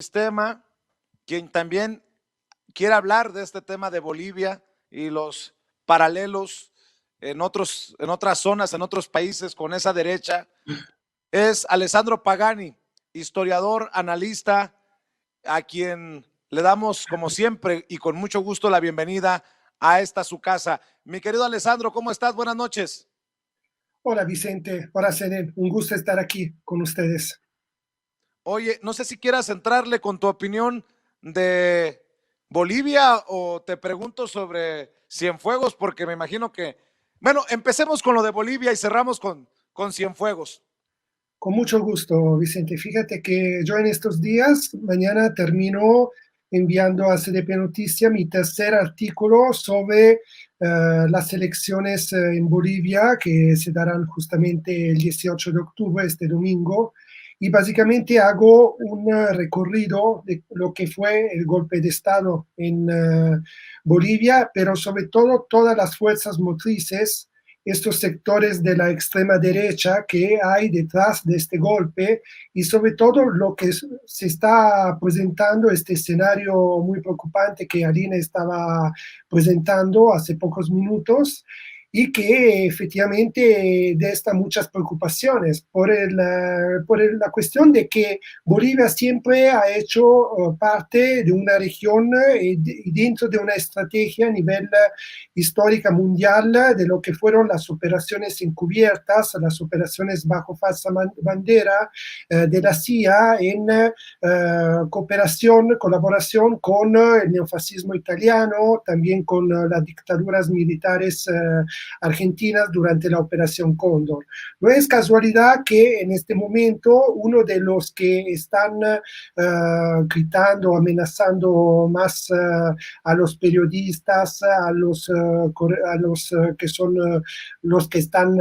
Sistema, quien también quiere hablar de este tema de Bolivia y los paralelos en otras zonas, en otros países con esa derecha, es Alessandro Pagani, historiador, analista, a quien le damos, como siempre, y con mucho gusto la bienvenida a esta su casa. Mi querido Alessandro, ¿cómo estás? Buenas noches. Hola Vicente, hola Senen, un gusto estar aquí con ustedes. Oye, no sé si quieras entrarle con tu opinión de Bolivia o te pregunto sobre Cienfuegos, porque me imagino que, bueno, empecemos con lo de Bolivia y cerramos con Cienfuegos. Con mucho gusto, Vicente. Fíjate que yo en estos días, mañana termino enviando a CDP Noticia mi tercer artículo sobre las elecciones en Bolivia que se darán justamente el 18 de octubre, este domingo. Y básicamente hago un recorrido de lo que fue el golpe de Estado en Bolivia, pero sobre todo todas las fuerzas motrices, estos sectores de la extrema derecha que hay detrás de este golpe y sobre todo lo que se está presentando, este escenario muy preocupante que Aline estaba presentando hace pocos minutos y que efectivamente desta muchas preocupaciones la cuestión de que Bolivia siempre ha hecho parte de una región y dentro de una estrategia a nivel histórica mundial de lo que fueron las operaciones encubiertas, las operaciones bajo falsa bandera de la CIA en cooperación, colaboración con el neofascismo italiano, también con las dictaduras militares argentinas durante la Operación Cóndor. No es casualidad que en este momento uno de los que están gritando, amenazando más a los periodistas, a los que son los que están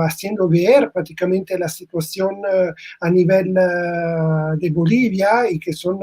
haciendo ver prácticamente la situación a nivel de Bolivia y que son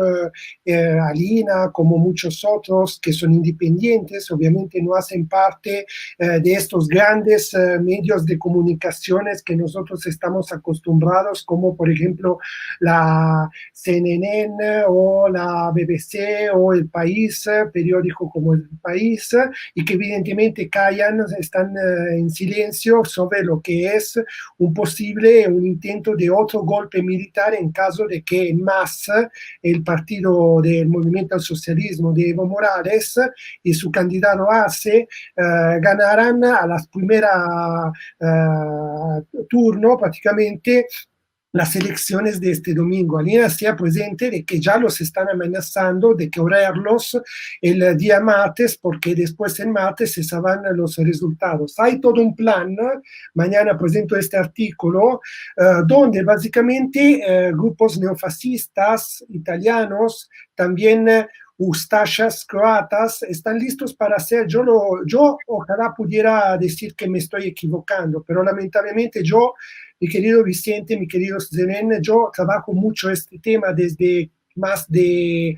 Alina, como muchos otros que son independientes, obviamente no hacen parte de estos grandes medios de comunicaciones que nosotros estamos acostumbrados, como por ejemplo la CNN o la BBC o El País, periódico como El País, y que evidentemente callan, están en silencio sobre lo que es un intento de otro golpe militar en caso de que en masa el partido del Movimiento al Socialismo de Evo Morales y su candidato Arce ganaran a las primeras turno prácticamente las elecciones de este domingo. Alina sea presente de que ya los están amenazando de correrlos el día martes, porque después el martes se sabrán los resultados. Hay todo un plan, mañana presento este artículo, donde básicamente grupos neofascistas italianos, también Ustashas croatas están listos para hacer, yo ojalá pudiera decir que me estoy equivocando, pero lamentablemente yo, mi querido Vicente, mi querido Zelen, yo trabajo mucho este tema desde más de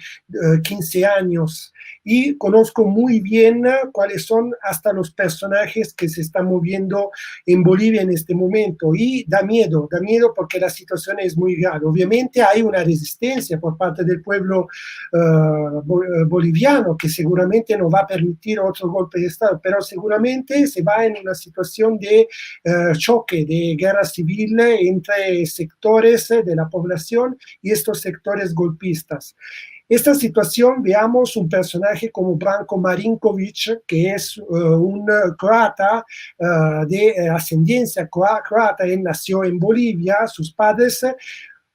15 años y conozco muy bien cuáles son hasta los personajes que se están moviendo en Bolivia en este momento y da miedo porque la situación es muy grave. Obviamente hay una resistencia por parte del pueblo boliviano que seguramente no va a permitir otro golpe de Estado, pero seguramente se va en una situación de choque, de guerra civil entre sectores de la población y estos sectores golpistas. Esta situación, veamos un personaje como Branko Marinkovic, que es un croata de ascendencia croata, él nació en Bolivia, sus padres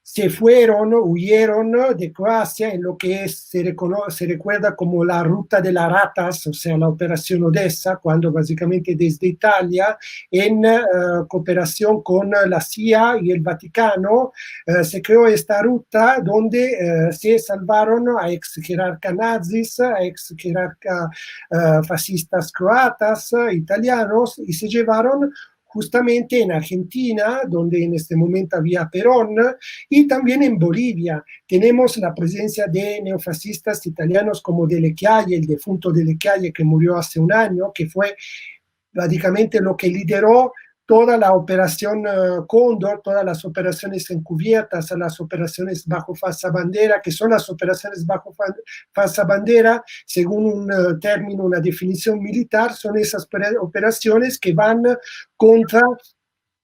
se fueron, huyeron de Croacia en lo que se recuerda como la ruta de las ratas, o sea, la operación Odessa, cuando básicamente desde Italia, en cooperación con la CIA y el Vaticano, se creó esta ruta donde se salvaron a ex jerarcas nazis, a ex jerarcas fascistas croatas, italianos, y se llevaron justamente en Argentina, donde en este momento había Perón, y también en Bolivia. Tenemos la presencia de neofascistas italianos como Delle Chiaie, el defunto Delle Chiaie que murió hace un año, que fue prácticamente lo que lideró toda la operación Cóndor, todas las operaciones encubiertas, las operaciones bajo falsa bandera, que son las operaciones bajo falsa bandera, según un término, una definición militar, son esas operaciones que van contra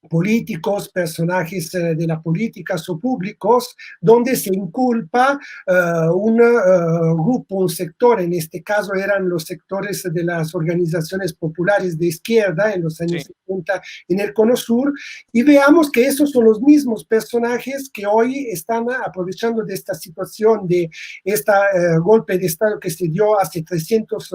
políticos, personajes de la política o públicos, donde se inculpa un grupo, un sector, en este caso eran los sectores de las organizaciones populares de izquierda en los años 70 en el Cono Sur, y veamos que esos son los mismos personajes que hoy están aprovechando de esta situación, de este golpe de Estado que se dio hace 300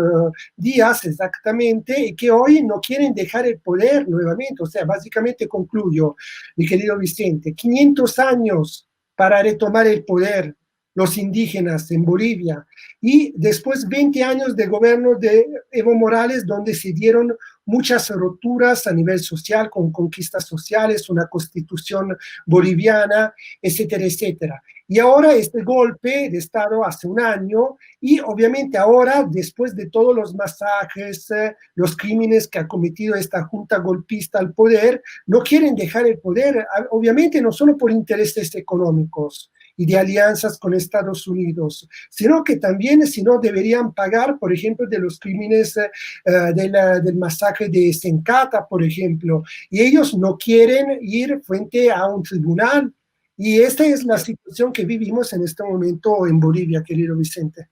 días exactamente, y que hoy no quieren dejar el poder nuevamente, o sea, básicamente concluyo, mi querido Vicente, 500 años para retomar el poder los indígenas en Bolivia y después 20 años de gobierno de Evo Morales donde se dieron muchas rupturas a nivel social con conquistas sociales, una constitución boliviana, etcétera, etcétera. Y ahora este golpe de Estado hace un año y obviamente ahora, después de todos los masacres, los crímenes que ha cometido esta junta golpista al poder, no quieren dejar el poder, obviamente no solo por intereses económicos y de alianzas con Estados Unidos, sino que también, si no, deberían pagar, por ejemplo, de los crímenes del masacre de Sencata, por ejemplo, y ellos no quieren ir frente a un tribunal. Y esta es la situación que vivimos en este momento en Bolivia, querido Vicente.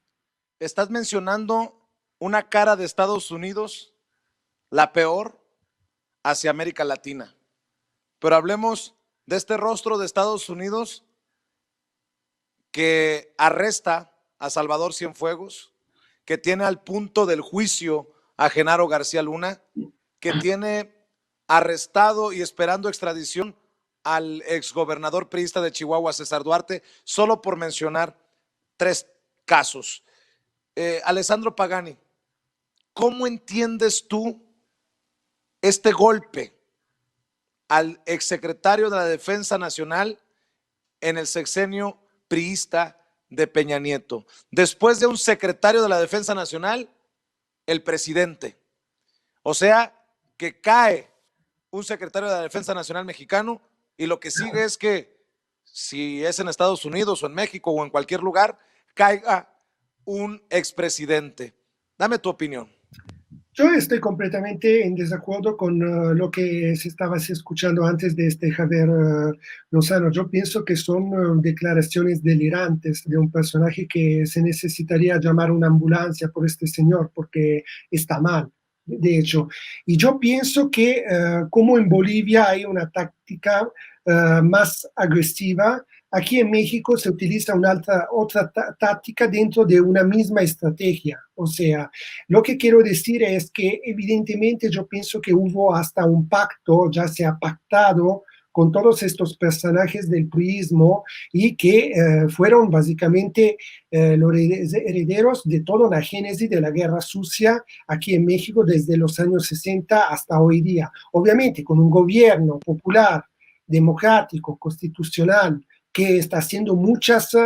Estás mencionando una cara de Estados Unidos, la peor, hacia América Latina. Pero hablemos de este rostro de Estados Unidos que arresta a Salvador Cienfuegos, que tiene al punto del juicio a Genaro García Luna, que tiene arrestado y esperando extradición al exgobernador priista de Chihuahua, César Duarte, solo por mencionar 3 casos. Alessandro Pagani, ¿cómo entiendes tú este golpe al exsecretario de la Defensa Nacional en el sexenio priista de Peña Nieto? Después de un secretario de la Defensa Nacional, el presidente. O sea, que cae un secretario de la Defensa Nacional mexicano y lo que sigue es que si es en Estados Unidos o en México o en cualquier lugar, caiga un expresidente. Dame tu opinión. Yo estoy completamente en desacuerdo con lo que se estaba escuchando antes de Javier Lozano. Yo pienso que son declaraciones delirantes de un personaje que se necesitaría llamar una ambulancia por este señor porque está mal, de hecho. Y yo pienso que como en Bolivia hay una táctica más agresiva, aquí en México se utiliza otra táctica dentro de una misma estrategia. O sea, lo que quiero decir es que evidentemente yo pienso que hubo hasta un pacto, ya se ha pactado con todos estos personajes del priismo y que fueron básicamente los herederos de toda la génesis de la guerra sucia aquí en México desde los años 60 hasta hoy día. Obviamente con un gobierno popular, democrático, constitucional, que está haciendo muchos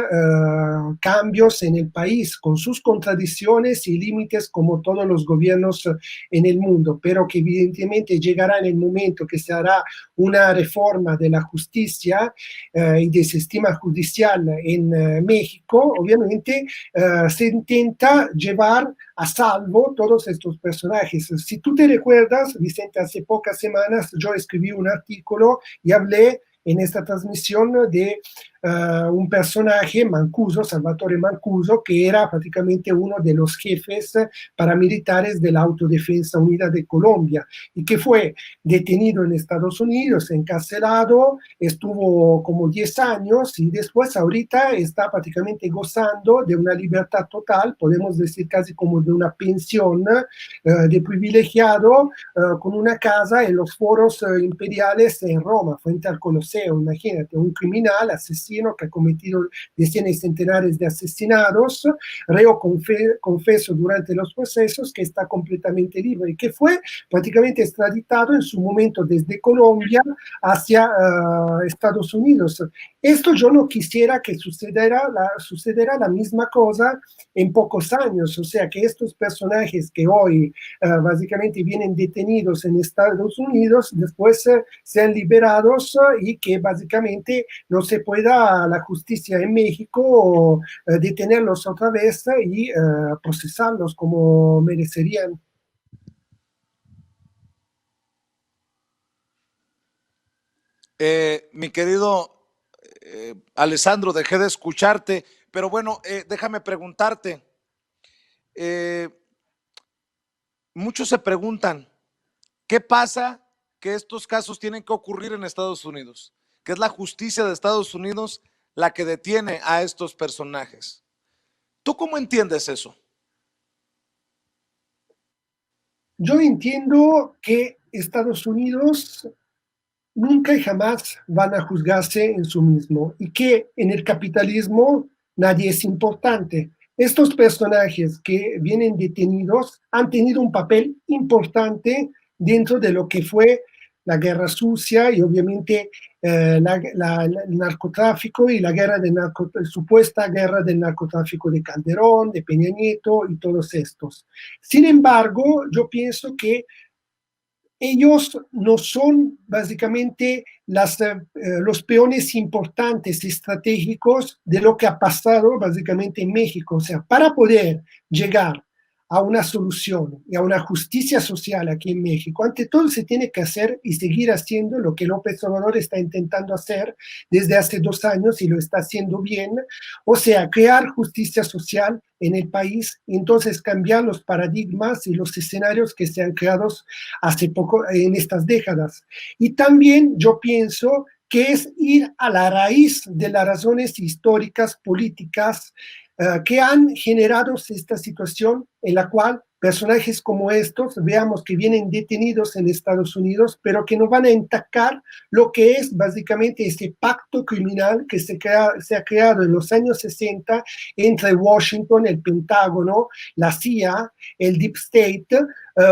cambios en el país, con sus contradicciones y límites como todos los gobiernos en el mundo, pero que evidentemente llegará en el momento que se hará una reforma de la justicia y del sistema judicial en México, obviamente se intenta llevar a salvo todos estos personajes. Si tú te recuerdas, Vicente, hace pocas semanas yo escribí un artículo y hablé en esta transmisión de un personaje, Mancuso, Salvatore Mancuso, que era prácticamente uno de los jefes paramilitares de la Autodefensa Unida de Colombia y que fue detenido en Estados Unidos, encarcelado, estuvo como 10 años y después ahorita está prácticamente gozando de una libertad total, podemos decir casi como de una pensión de privilegiado con una casa en los foros imperiales en Roma, frente al Coloseo. Imagínate, un criminal, asesino, argentino que ha cometido decenas y centenares de asesinados, reo confeso durante los procesos, que está completamente libre y que fue prácticamente extraditado en su momento desde Colombia hacia Estados Unidos. Esto yo no quisiera que sucediera la misma cosa en pocos años, o sea, que estos personajes que hoy básicamente vienen detenidos en Estados Unidos, después sean liberados y que básicamente no se pueda la justicia en México detenerlos otra vez y procesarlos como merecerían. Mi querido Alessandro, dejé de escucharte, pero bueno, déjame preguntarte. Eh, muchos se preguntan, ¿qué pasa que estos casos tienen que ocurrir en Estados Unidos? Que es la justicia de Estados Unidos la que detiene a estos personajes. ¿Tú cómo entiendes eso? Yo entiendo que Estados Unidos nunca y jamás van a juzgarse en sí mismo y que en el capitalismo nadie es importante. Estos personajes que vienen detenidos han tenido un papel importante dentro de lo que fue la guerra sucia y obviamente el narcotráfico y la guerra de supuesta guerra del narcotráfico de Calderón, de Peña Nieto y todos estos. Sin embargo, yo pienso que ellos no son básicamente los peones importantes estratégicos de lo que ha pasado básicamente en México. O sea, para poder llegar a una solución y a una justicia social aquí en México, ante todo se tiene que hacer y seguir haciendo lo que López Obrador está intentando hacer desde hace 2 años y lo está haciendo bien, o sea, crear justicia social en el país y entonces cambiar los paradigmas y los escenarios que se han creado hace poco en estas décadas. Y también yo pienso que es ir a la raíz de las razones históricas, políticas, que han generado esta situación en la cual personajes como estos, veamos que vienen detenidos en Estados Unidos, pero que no van a atacar lo que es básicamente ese pacto criminal que se ha creado en los años 60 entre Washington, el Pentágono, la CIA, el Deep State,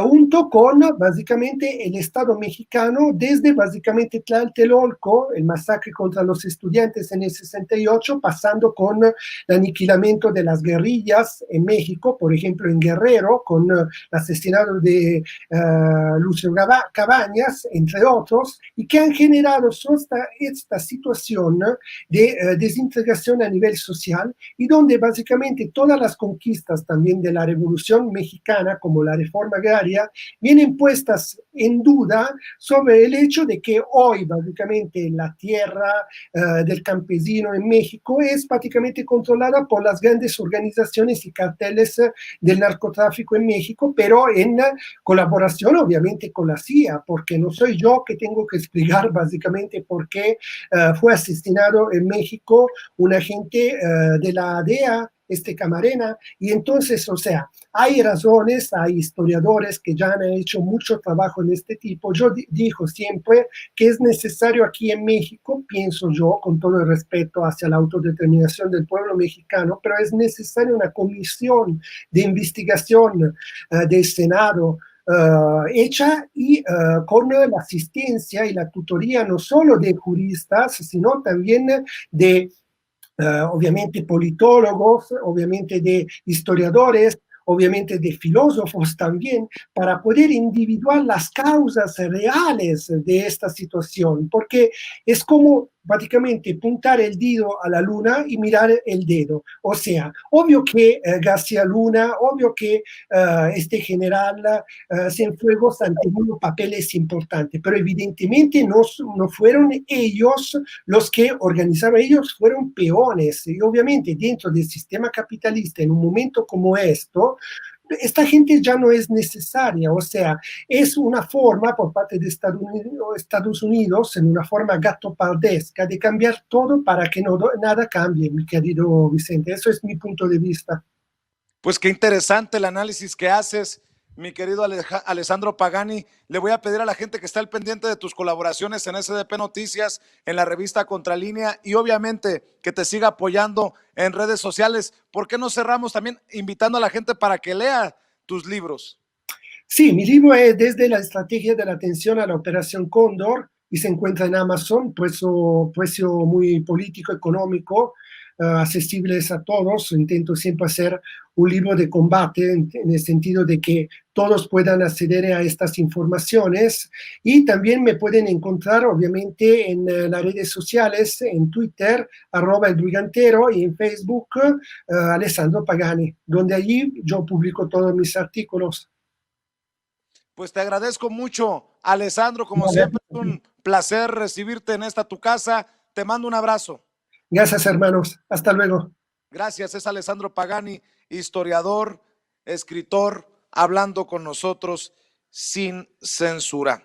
junto con básicamente el Estado mexicano, desde básicamente Tlatelolco, el masacre contra los estudiantes en el 68, pasando con el aniquilamiento de las guerrillas en México, por ejemplo en Guerrero, con el asesinato de Lucio Cabañas, entre otros, y que han generado esta situación de desintegración a nivel social y donde básicamente todas las conquistas también de la Revolución Mexicana, como la reforma agraria, vienen puestas en duda sobre el hecho de que hoy básicamente la tierra del campesino en México es prácticamente controlada por las grandes organizaciones y carteles del narcotráfico en México, pero en colaboración obviamente con la CIA, porque no soy yo que tengo que explicar básicamente por qué fue asesinado en México un agente de la DEA, Camarena, y entonces, o sea, hay razones, hay historiadores que ya han hecho mucho trabajo en este tipo. Yo digo siempre que es necesario aquí en México, pienso yo, con todo el respeto hacia la autodeterminación del pueblo mexicano, pero es necesaria una comisión de investigación del Senado, hecha y con la asistencia y la tutoría no solo de juristas, sino también de obviamente politólogos, obviamente de historiadores, obviamente de filósofos también, para poder individuar las causas reales de esta situación, porque es como prácticamente puntar el dedo a la luna y mirar el dedo. O sea, obvio que García Luna, obvio que este general Cienfuegos han tenido papeles importantes, pero evidentemente no fueron ellos los que organizaron, ellos fueron peones. Y obviamente dentro del sistema capitalista, en un momento como esto, esta gente ya no es necesaria, o sea, es una forma por parte de Estados Unidos, en una forma gatopardesca, de cambiar todo para que nada cambie, mi querido Vicente. Eso es mi punto de vista. Pues qué interesante el análisis que haces. mi querido Alessandro Pagani. Le voy a pedir a la gente que está al pendiente de tus colaboraciones en SDP Noticias, en la revista Contralínea, y obviamente que te siga apoyando en redes sociales. ¿Por qué no cerramos también invitando a la gente para que lea tus libros? Sí, mi libro es Desde la estrategia de la atención a la Operación Cóndor y se encuentra en Amazon, precio muy político, económico, accesibles a todos. Intento siempre hacer un libro de combate en el sentido de que todos puedan acceder a estas informaciones, y también me pueden encontrar obviamente en las redes sociales, en Twitter, @elbrigantero, y en Facebook, Alessandro Pagani, donde allí yo publico todos mis artículos. Pues te agradezco mucho, Alessandro, como siempre, es un placer recibirte en esta tu casa. Te mando un abrazo. Gracias, hermanos. Hasta luego. Gracias, es Alessandro Pagani, historiador, escritor, hablando con nosotros sin censura.